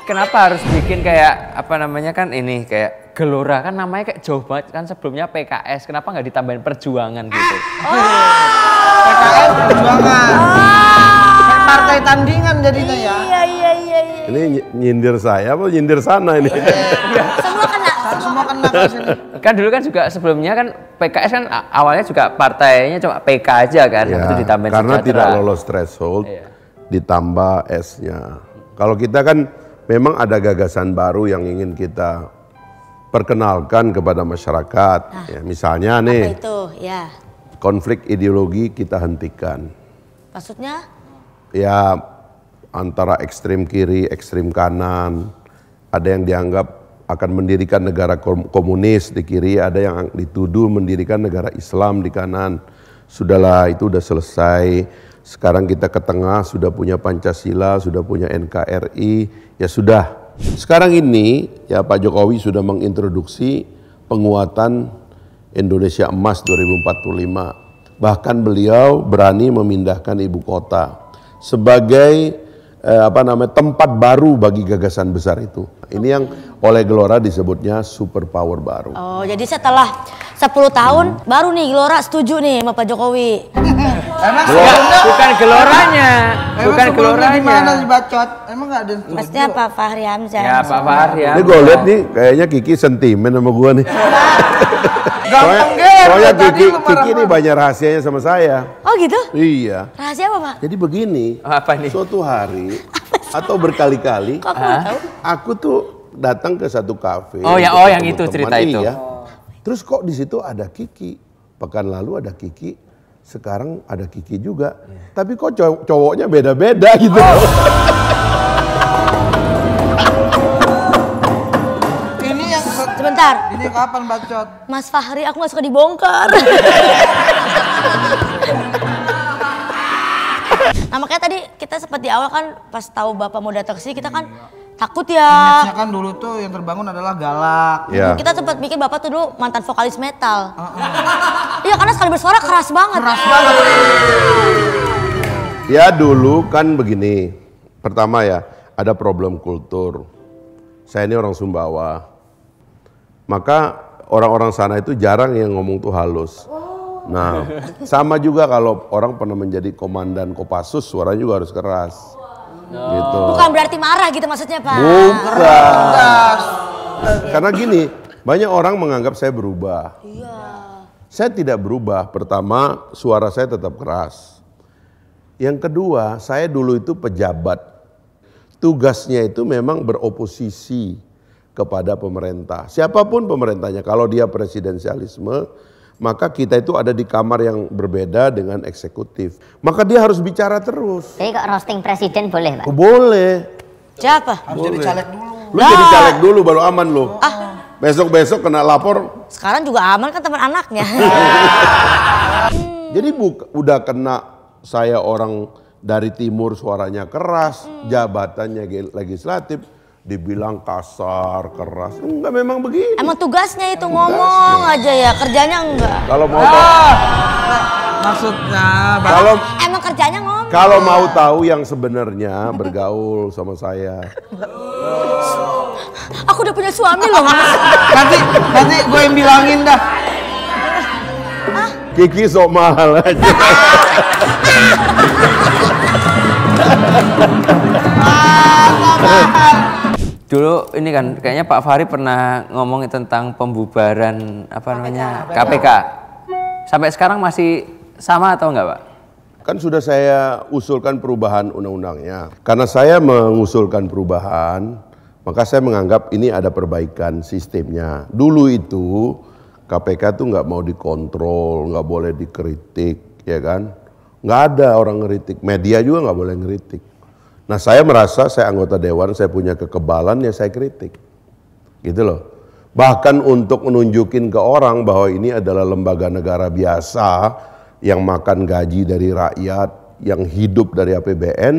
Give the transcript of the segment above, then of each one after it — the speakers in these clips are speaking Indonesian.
Kenapa harus bikin kayak apa namanya kan ini kayak Gelora kan namanya kayak jauh banget kan sebelumnya PKS. Kenapa nggak ditambahin perjuangan gitu? PKS perjuangan. Partai tandingan jadinya ya. Iya. Ini nyindir saya apa nyindir sana ini? Semua kena. Semua kena ke sini. Kan dulu kan juga sebelumnya kan PKS kan awalnya juga partainya cuma PK aja kan, Ya, itu ditambahin karena sejahtera. tidak lolos threshold, Iya. ditambah S-nya. Kalau kita kan memang ada gagasan baru yang ingin kita perkenalkan kepada masyarakat. Ya, misalnya Apa nih, itu? Ya. konflik ideologi kita hentikan. Maksudnya? Ya antara ekstrem kiri, ekstrem kanan, ada yang dianggap akan mendirikan negara komunis di kiri, ada yang dituduh mendirikan negara Islam di kanan. Sudahlah, itu udah selesai. Sekarang kita ke tengah, sudah punya Pancasila, sudah punya NKRI, ya sudah. Sekarang ini ya Pak Jokowi sudah mengintroduksi penguatan Indonesia Emas 2045. Bahkan beliau berani memindahkan ibu kota sebagai tempat baru bagi gagasan besar itu. Ini yang oleh Gelora disebutnya super power baru. Oh, jadi setelah 10 tahun baru nih Gelora setuju nih sama Pak Jokowi. Emang Bukan Geloranya, bukan Geloranya. Gimana dibacot? Emang nggak ada. Pastinya Pak Fahri Hamzah. Ya Pak Fahri ya. Ini gue lihat nih kayaknya Kiki sentimen sama gue nih. Gampang ger. Soalnya Tadi lu Kiki ini banyak rahasianya sama saya. Oh gitu? Iya. Rahasia apa Pak? Jadi begini, Apa nih? suatu hari atau berkali-kali Kok aku nggak tahu? aku tuh datang ke satu kafe. Oh, yang untuk yang ketemu itu teman, cerita itu. iya. Terus kok di situ ada Kiki. Pekan lalu ada Kiki, sekarang ada Kiki juga. Tapi kok cowoknya beda-beda gitu. Ini yang Sebentar. ini kapan bacot? Mas Fahri, aku nggak suka dibongkar. Nah makanya tadi kita sempat di awal kan pas tahu Bapak mau datang ke sini kita kan takut ya. Image-nya kan dulu tuh yang terbangun adalah galak. Ya. Kita sempat mikir Bapak tuh dulu mantan vokalis metal. Iya karena sekali bersuara keras banget. Keras banget. Ya dulu kan begini. Pertama ya, ada problem kultur. Saya ini orang Sumbawa. Maka orang-orang sana itu jarang yang ngomong tuh halus. Nah, sama juga kalau orang pernah menjadi komandan Kopassus, suaranya juga harus keras. Gitu. Bukan berarti marah gitu maksudnya Pak. Bukan. Karena gini, banyak orang menganggap saya berubah. Iya. Saya tidak berubah. Pertama, suara saya tetap keras. Yang kedua, saya dulu itu pejabat. Tugasnya itu memang beroposisi kepada pemerintah. Siapapun pemerintahnya, kalau dia presidensialisme, maka kita itu ada di kamar yang berbeda dengan eksekutif. Maka dia harus bicara terus. Jadi kok roasting presiden boleh, Pak? Oh, boleh. Siapa? Harus jadi caleg dulu. Lu jadi caleg dulu baru aman lu. Besok-besok kena lapor. Sekarang juga aman kan teman anaknya. Jadi udah kena saya orang dari timur suaranya keras, jabatannya legislatif, dibilang kasar, keras. Enggak, memang begini. Emang tugasnya itu ngomong aja ya, kerjanya enggak. Kalau mau Maksudnya kalau Emang kerjanya ngomong. kalau mau tahu yang sebenarnya bergaul sama saya. Aku udah punya suami loh Mas. nanti gue yang bilangin dah. Kiki sok mahal aja. Dulu ini kan kayaknya Pak Fahri pernah ngomongin tentang pembubaran apa namanya KPK. Sampai sekarang masih sama atau enggak, Pak? Kan sudah saya usulkan perubahan undang-undangnya. Karena saya mengusulkan perubahan, maka saya menganggap ini ada perbaikan sistemnya. Dulu itu KPK tuh nggak mau dikontrol, nggak boleh dikritik, ya kan? Nggak ada orang ngeritik, media juga nggak boleh ngeritik. Nah saya merasa saya anggota dewan, saya punya kekebalan ya saya kritik, gitu loh. Bahkan untuk menunjukin ke orang bahwa ini adalah lembaga negara biasa yang makan gaji dari rakyat, yang hidup dari APBN,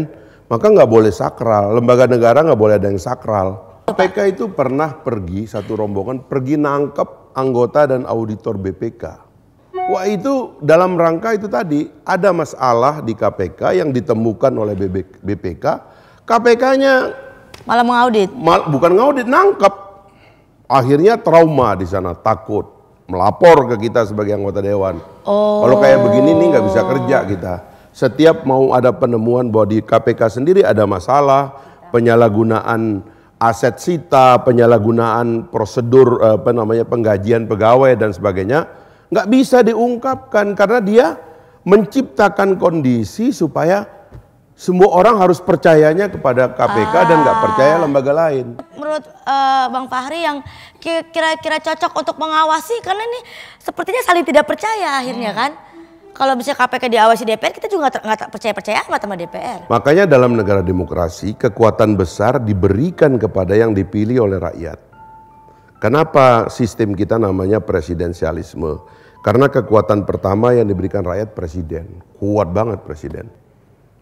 maka nggak boleh sakral. Lembaga negara nggak boleh ada yang sakral. KPK itu pernah pergi, satu rombongan pergi nangkep anggota dan auditor BPK. Wah itu dalam rangka itu tadi ada masalah di KPK yang ditemukan oleh BPK. KPK-nya Malah mengaudit. Bukan ngaudit, nangkep. Akhirnya trauma di sana, takut melapor ke kita sebagai anggota dewan. Kalau kayak begini nih nggak bisa kerja kita. Setiap mau ada penemuan bahwa di KPK sendiri ada masalah, penyalahgunaan aset sita, penyalahgunaan prosedur penggajian pegawai dan sebagainya, nggak bisa diungkapkan karena dia menciptakan kondisi supaya semua orang harus percayanya kepada KPK dan nggak percaya lembaga lain. Menurut Bang Fahri yang kira-kira cocok untuk mengawasi, karena ini sepertinya saling tidak percaya akhirnya kan. Kalau bisa KPK diawasi DPR, kita juga nggak percaya amat sama DPR. Makanya dalam negara demokrasi, kekuatan besar diberikan kepada yang dipilih oleh rakyat. Kenapa sistem kita namanya presidensialisme? Karena kekuatan pertama yang diberikan rakyat presiden. Kuat banget presiden.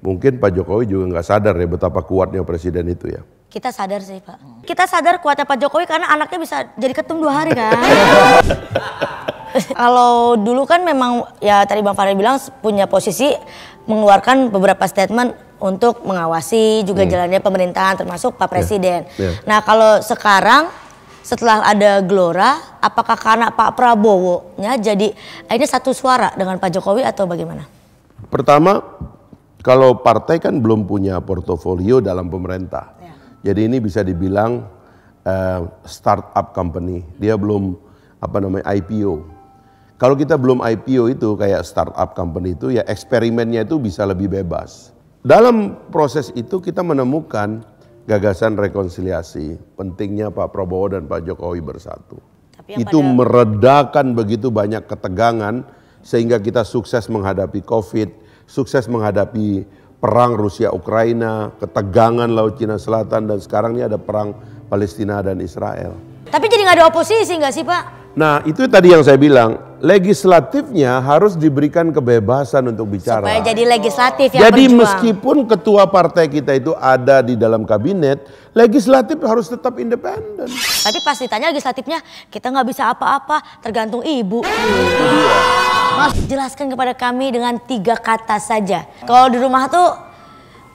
Mungkin Pak Jokowi juga nggak sadar ya betapa kuatnya presiden itu ya. Kita sadar sih Pak. Kita sadar kuatnya Pak Jokowi karena anaknya bisa jadi ketum 2 hari kan. Kalau dulu kan memang ya tadi Bang Fahri bilang punya posisi mengeluarkan beberapa statement untuk mengawasi juga jalannya pemerintahan termasuk Pak Presiden. Nah kalau sekarang setelah ada Gelora, apakah karena Pak Prabowo-nya jadi akhirnya satu suara dengan Pak Jokowi atau bagaimana? Pertama, kalau partai kan belum punya portofolio dalam pemerintah. Jadi ini bisa dibilang startup company. Dia belum IPO. Kalau kita belum IPO itu kayak startup company itu ya eksperimennya itu bisa lebih bebas. Dalam proses itu kita menemukan gagasan rekonsiliasi. Pentingnya Pak Prabowo dan Pak Jokowi bersatu. Itu meredakan begitu banyak ketegangan sehingga kita sukses menghadapi COVID, sukses menghadapi perang Rusia-Ukraina, ketegangan Laut Cina Selatan, dan sekarang ini ada perang Palestina dan Israel. Tapi jadi nggak ada oposisi nggak sih Pak? Nah itu tadi yang saya bilang, legislatifnya harus diberikan kebebasan untuk bicara. Supaya jadi legislatif yang jadi berjuang. Meskipun ketua partai kita itu ada di dalam kabinet, legislatif harus tetap independen. Tapi pas ditanya legislatifnya, kita nggak bisa apa-apa, tergantung ibu. Mas, jelaskan kepada kami dengan 3 kata saja. Kalau di rumah tuh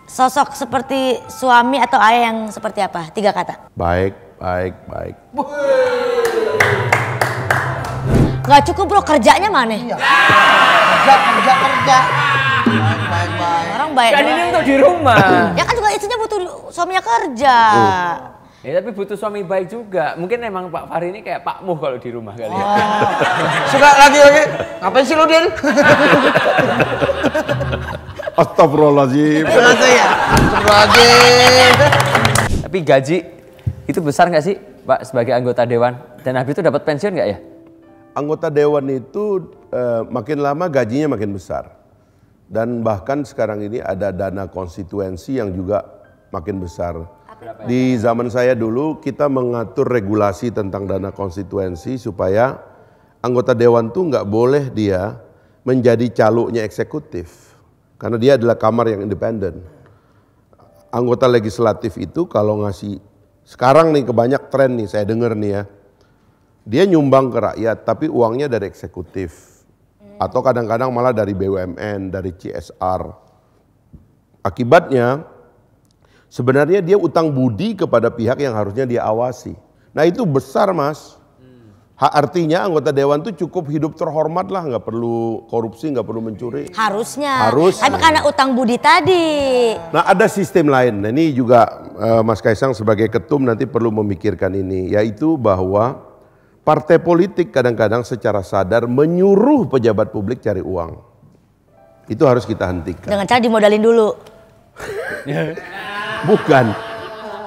sosok seperti suami atau ayah yang seperti apa? 3 kata. Baik, baik, baik. Nggak cukup bro, kerjanya mana? Kerja. Baik. Orang baik. Kan ini untuk di rumah. Ya kan juga istrinya butuh suaminya kerja. Ya tapi butuh suami baik juga. Mungkin emang Pak Fahri ini kayak Pak Muh kalau di rumah kali ya. Suka lagi. Ngapain sih lu, Din? Astagfirullahaladzim. Astagfirullahaladzim. Tapi gaji itu besar nggak sih Pak sebagai anggota dewan? Dan habis itu dapat pensiun nggak ya? Anggota dewan itu makin lama gajinya makin besar. Dan bahkan sekarang ini ada dana konstituensi yang juga makin besar. Di zaman saya dulu kita mengatur regulasi tentang dana konstituensi supaya anggota dewan tuh nggak boleh dia menjadi caluknya eksekutif. Karena dia adalah kamar yang independen. Anggota legislatif itu kalau ngasih, sekarang nih kebanyak tren nih saya dengar nih ya. Dia nyumbang ke rakyat tapi uangnya dari eksekutif. Atau kadang-kadang malah dari BUMN, dari CSR. Akibatnya sebenarnya dia utang budi kepada pihak yang harusnya dia awasi. Nah itu besar Mas. Artinya anggota dewan itu cukup hidup terhormat lah, nggak perlu korupsi, nggak perlu mencuri. Harusnya. Harus. Tapi karena utang budi tadi. Nah ada sistem lain. Nah, ini juga Mas Kaisang sebagai ketum nanti perlu memikirkan ini, yaitu bahwa partai politik kadang-kadang secara sadar menyuruh pejabat publik cari uang. Itu harus kita hentikan. Dengan cara dimodalin dulu. Bukan.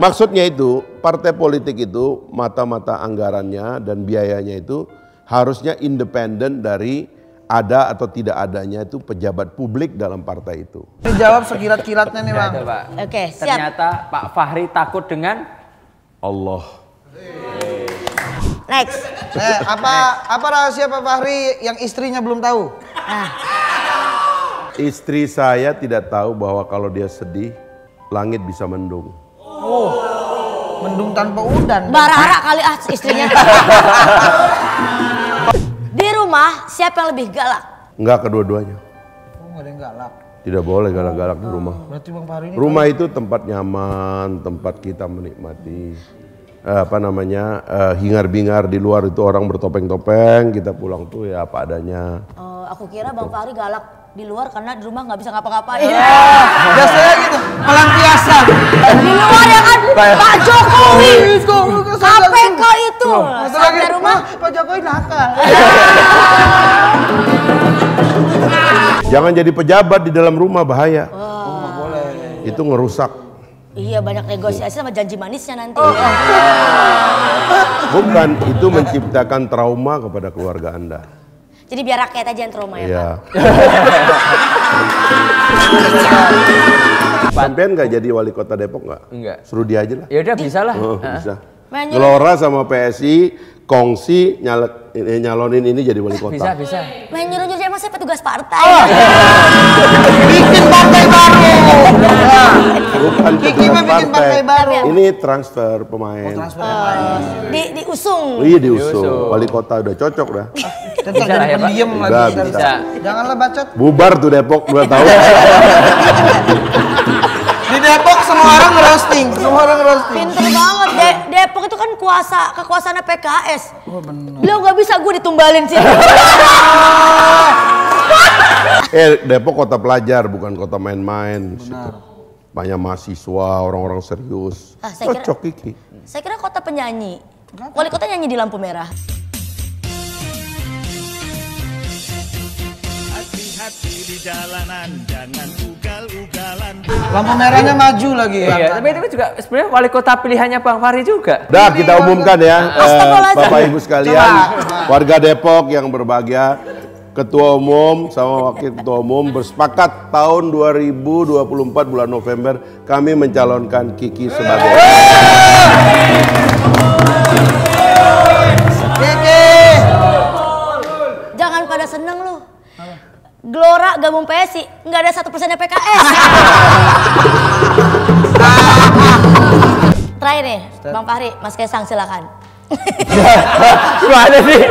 Maksudnya itu partai politik itu mata-mata anggarannya dan biayanya itu harusnya independen dari ada atau tidak adanya itu pejabat publik dalam partai itu. Ini jawab sekirat-kiratnya nih Bang. Ada, Pak. Oke, siap. Ternyata Pak Fahri takut dengan Allah. Next. Apa rahasia Pak Fahri yang istrinya belum tahu? Nah, Istri saya tidak tahu bahwa kalau dia sedih, langit bisa mendung. Mendung tanpa udan. bara-bara kali istrinya. Di rumah siapa yang lebih galak? Enggak, kedua-duanya. Oh, nggak ada yang galak. Tidak boleh galak-galak di rumah. Berarti Bang Fahri ini Rumah itu tempat nyaman, tempat kita menikmati hingar-bingar. Di luar itu orang bertopeng-topeng, kita pulang tuh ya apa adanya. Aku kira Bang Fahri galak di luar karena di rumah nggak bisa ngapa-ngapain. biasanya gitu, pelampiasan. Di luar ya kan Pak Jokowi, KPK itu. Sampai rumah Pak Jokowi nakal. Jangan jadi pejabat di dalam rumah, bahaya. Itu ngerusak. Iya, banyak negosiasi sama janji manisnya nanti. Bukan, itu menciptakan trauma kepada keluarga Anda. Jadi biar rakyat aja yang trauma ya, Iya. Pak. Sampean nggak jadi wali kota Depok nggak? Enggak. Suruh dia aja lah. Ya udah bisa lah. Bisa. Main Gelora sama PSI kongsi nyalonin ini jadi wali kota. Bisa. Main nyuruh-nyuruh emang saya petugas partai. Bikin partai baru. Bukan Kiki mah bikin partai baru. Ini transfer pemain. Diusung. Iya diusung. Wali kota udah cocok dah. Tetap Bisa lah jadi ya, Pak. pendiam Enggak, lagi. bisa. Janganlah bacot. Bubar tuh Depok 2 tahun. Di Depok semua orang ngerosting. Semua orang ngerosting. Pinter banget. Depok itu kan kekuasaannya PKS. Oh benar. Beliau nggak bisa, gue ditumbalin sih. Depok kota pelajar bukan kota main-main. Banyak mahasiswa, orang-orang serius. Saya Cocok Kiki. Saya kira kota penyanyi. Wali kota nyanyi di lampu merah. Hati-hati di jalanan, jangan ugal-ugalan. Lampu merahnya maju lagi ya. Iya, tapi itu juga sebenarnya wali kota pilihannya Bang Fahri juga. Dah kita umumkan ya, Astagfirullahaladzim. Bapak Ibu sekalian, warga Depok yang berbahagia, Ketua Umum sama Wakil Ketua Umum bersepakat tahun 2024 bulan November kami mencalonkan Kiki sebagai Jangan pada seneng lu. Gelora gabung PSI, nggak ada 1%-nya PKS. Terakhir nih, Bang Fahri, Mas Kaisang silakan. Gimana sih?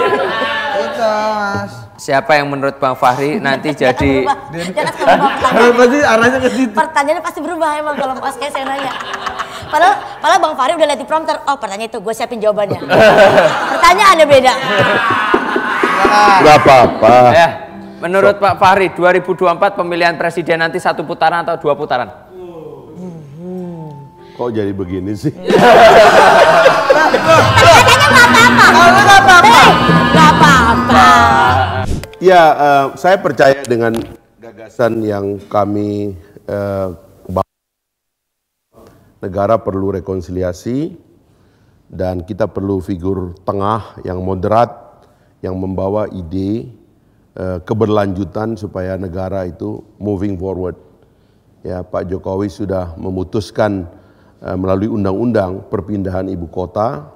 Itu Mas. Siapa yang menurut Bang Fahri nanti jadi Jangan berubah pertanyaan. Pasti arahnya ke situ. Pertanyaannya pasti berubah emang kalau Mas Kaisang nanya. Padahal Bang Fahri udah lihat di prompter. Oh, pertanyaan itu gue siapin jawabannya. Pertanyaannya beda. Gak apa-apa. Ya, menurut Pak Fahri 2024 pemilihan presiden nanti 1 putaran atau 2 putaran? Kok jadi begini sih? Gak apa-apa. Ya, saya percaya dengan gagasan yang kami negara perlu rekonsiliasi dan kita perlu figur tengah yang moderat yang membawa ide keberlanjutan supaya negara itu moving forward. Ya, Pak Jokowi sudah memutuskan melalui undang-undang perpindahan ibu kota,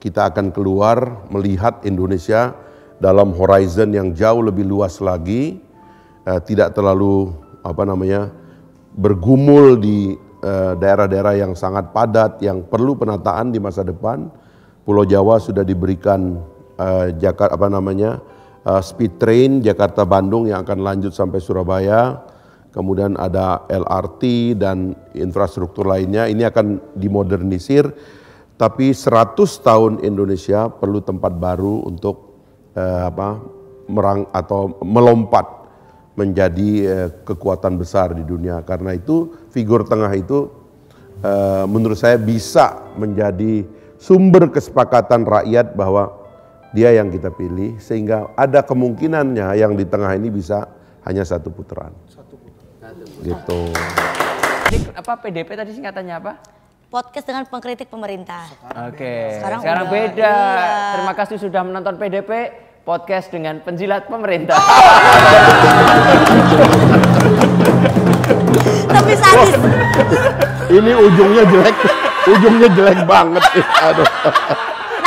kita akan keluar melihat Indonesia dalam horizon yang jauh lebih luas lagi, tidak terlalu bergumul di daerah-daerah yang sangat padat yang perlu penataan di masa depan. Pulau Jawa sudah diberikan speed train Jakarta Bandung yang akan lanjut sampai Surabaya. Kemudian ada LRT dan infrastruktur lainnya, ini akan dimodernisir. Tapi 100 tahun Indonesia perlu tempat baru untuk melompat menjadi kekuatan besar di dunia. Karena itu figur tengah itu menurut saya bisa menjadi sumber kesepakatan rakyat bahwa dia yang kita pilih, sehingga ada kemungkinannya yang di tengah ini bisa hanya 1 putaran. Gitu. Ini apa PDP tadi singkatannya apa? Podcast dengan pengkritik pemerintah. Oke. Sekarang Sekarang udah, beda. iya. Terima kasih sudah menonton PDP, podcast dengan penjilat pemerintah. Tapi sadis. Ini ujungnya jelek banget. Aduh.